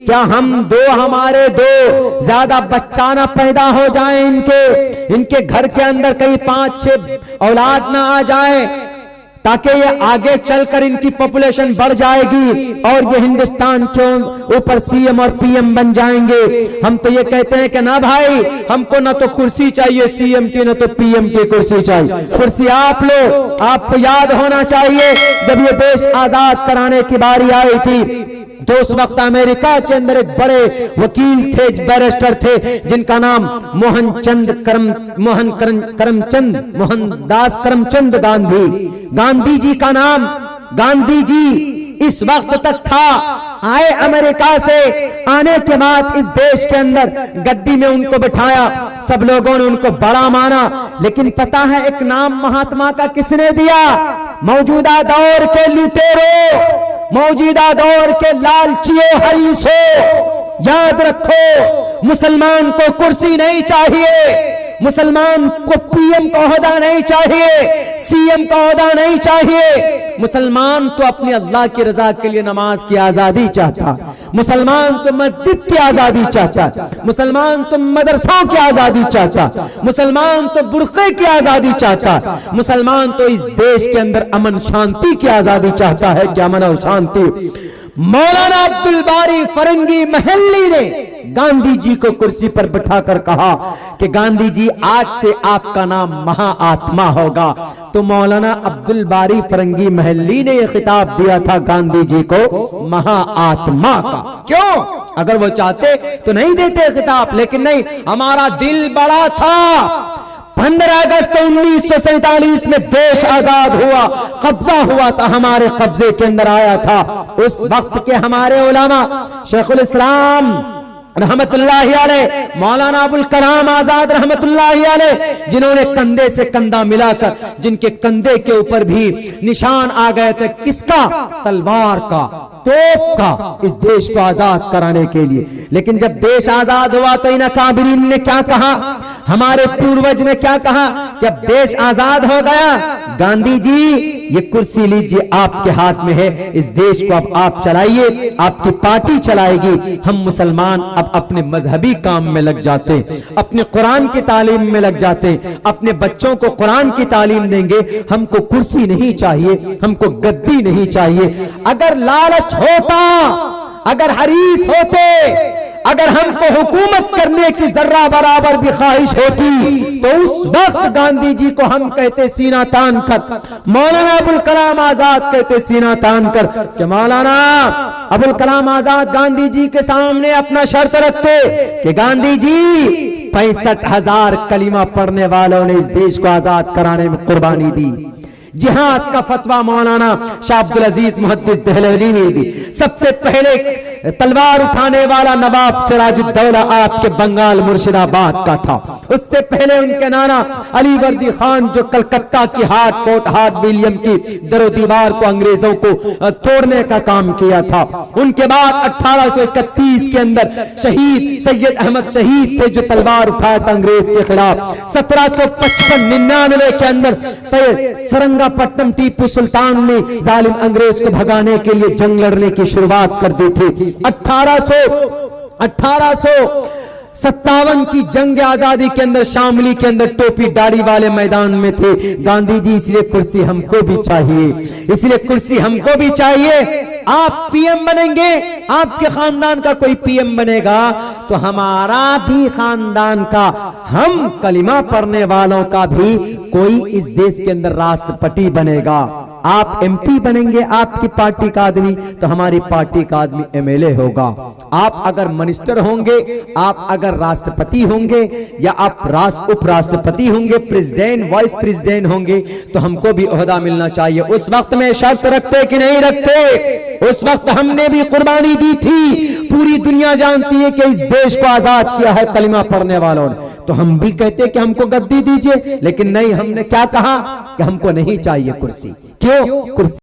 क्या हम दो, हमारे दो ज्यादा बच्चा ना पैदा हो जाए, इनके घर के अंदर कहीं 5-6 औलाद ना आ जाए, ताकि ये आगे चलकर इनकी पॉपुलेशन बढ़ जाएगी और ये हिंदुस्तान के ऊपर सीएम और पीएम बन जाएंगे। हम तो ये कहते हैं कि ना भाई, हमको ना तो कुर्सी चाहिए सीएम की, ना तो पीएम की कुर्सी चाहिए। कुर्सी आप लो। आपको याद होना चाहिए जब ये देश आजाद कराने की बारी आई थी तो उस वक्त अमेरिका के अंदर एक बड़े वकील थे, बैरिस्टर थे, जिनका नाम मोहनदास करमचंद गांधी जी का नाम गांधी जी इस वक्त तक था। आए अमेरिका से, आने के बाद इस देश के अंदर गद्दी में उनको बिठाया, सब लोगों ने उनको बड़ा माना। लेकिन पता है एक नाम महात्मा का किसने दिया? मौजूदा दौर के लुटेरों, मौजूदा दौर के लालचियों, हरीसों, याद रखो, मुसलमान को कुर्सी नहीं चाहिए, मुसलमान को पीएम का ओहदा नहीं चाहिए, सीएम का ओहदा नहीं चाहिए। मुसलमान तो अपने अल्लाह की रजा के लिए नमाज की आजादी चाहता, मुसलमान तो मस्जिद की आजादी चाहता, मुसलमान तो मदरसों की आजादी चाहता, मुसलमान तो बुर्के की आजादी चाहता, मुसलमान तो इस देश के अंदर अमन शांति की आजादी चाहता है कि अमन और शांति। मौलाना अब्दुल बारी फरंगी महल्ली ने गांधी जी को कुर्सी पर बिठाकर कहा कि गांधी जी आज से आपका नाम महाआत्मा होगा। तो मौलाना अब्दुल बारी फरंगी महल्ली ने यह खिताब दिया था गांधी जी को महाआत्मा का। क्यों? अगर वो चाहते तो नहीं देते खिताब, लेकिन नहीं, हमारा दिल बड़ा था। 15 अगस्त 1947 में देश आजाद हुआ, कब्जा हुआ था, हमारे कब्जे के अंदर आया था। उस वक्त के हमारे उलमा शेखुल इस्लाम रहमतुल्लाहि अलैह, मौलाना अबुल कलाम आजाद रहमतुल्लाहि अलैह, जिन्होंने कंधे से कंधा मिलाकर, जिनके कंधे के ऊपर भी निशान आ गए थे, किसका? तलवार का, तोप का, इस देश को आजाद कराने के लिए। लेकिन जब देश आजाद हुआ तो इन काबिरीन ने क्या कहा, हमारे पूर्वज ने क्या कहा कि अब देश आजाद हो गया, गांधी जी ये कुर्सी लीजिए, आपके हाथ में है, इस देश को अब आप चलाइए, आपकी पार्टी चलाएगी। हम मुसलमान अब अपने मजहबी काम में लग जाते हैं, अपने कुरान की तालीम में लग जाते हैं, अपने बच्चों को कुरान की तालीम देंगे। हमको कुर्सी नहीं चाहिए, हमको गद्दी नहीं चाहिए। अगर लालच होता, अगर हरीस होते, अगर हमको हुकूमत करने की जर्रा बराबर भी ख्वाहिश होती तो उस वक्त गांधी जी को हम कहते सीना तान कर, मौलाना अबुल कलाम आजाद कहते सीना तान कर कि मौलाना अबुल कलाम आजाद गांधी जी के सामने अपना शर्त रखते कि गांधी जी 65,000 कलीमा पढ़ने वालों ने इस देश को आजाद कराने में कुर्बानी दी। जिहाद का फतवा मौलाना शाह अब्दुल अजीज मुहद्दिस देहलवी ने दी। सबसे पहले तलवार उठाने वाला नवाब सिराजुद्दौला आपके बंगाल मुर्शिदाबाद का था। उससे पहले उनके नाना अली वर्दी खान जो कलकत्ता की हार्ट विलियम की दरो दीवार को अंग्रेजों को तोड़ने का काम किया था। उनके बाद 1831 के अंदर शहीद सैयद अहमद शहीद थे जो तलवार उठाया था अंग्रेज के खिलाफ। 1755-99 के अंदर सरंगापट्टम टीपू सुल्तान ने जालिम अंग्रेज को भगाने के लिए जंग लड़ने की शुरुआत कर दी थी। 1857 की जंग आजादी के अंदर शामली के अंदर टोपी दाढ़ी वाले मैदान में थे गांधी जी। इसलिए कुर्सी हमको भी चाहिए, इसलिए कुर्सी हमको भी चाहिए। आप पीएम बनेंगे, आपके खानदान का कोई पीएम बनेगा तो हमारा भी खानदान का, हम कलिमा पढ़ने वालों का भी कोई इस देश के अंदर राष्ट्रपति बनेगा। आप एमपी बनेंगे, आपकी पार्टी का आदमी, तो हमारी पार्टी का आदमी एमएलए होगा। आप अगर मिनिस्टर होंगे, आप अगर राष्ट्रपति होंगे या आप उपराष्ट्रपति होंगे, प्रेसिडेंट वाइस प्रेसिडेंट होंगे, तो हमको भी ओहदा मिलना चाहिए। उस वक्त में शर्त रखते कि नहीं रखते? उस वक्त हमने भी कुर्बानी दी थी। पूरी दुनिया जानती है कि इस देश को आजाद किया है कलिमा पढ़ने वालों ने। तो हम भी कहते कि हमको गद्दी दीजिए, लेकिन नहीं, हमने क्या कहा कि हमको नहीं चाहिए कुर्सी। क्यों? कुर्सी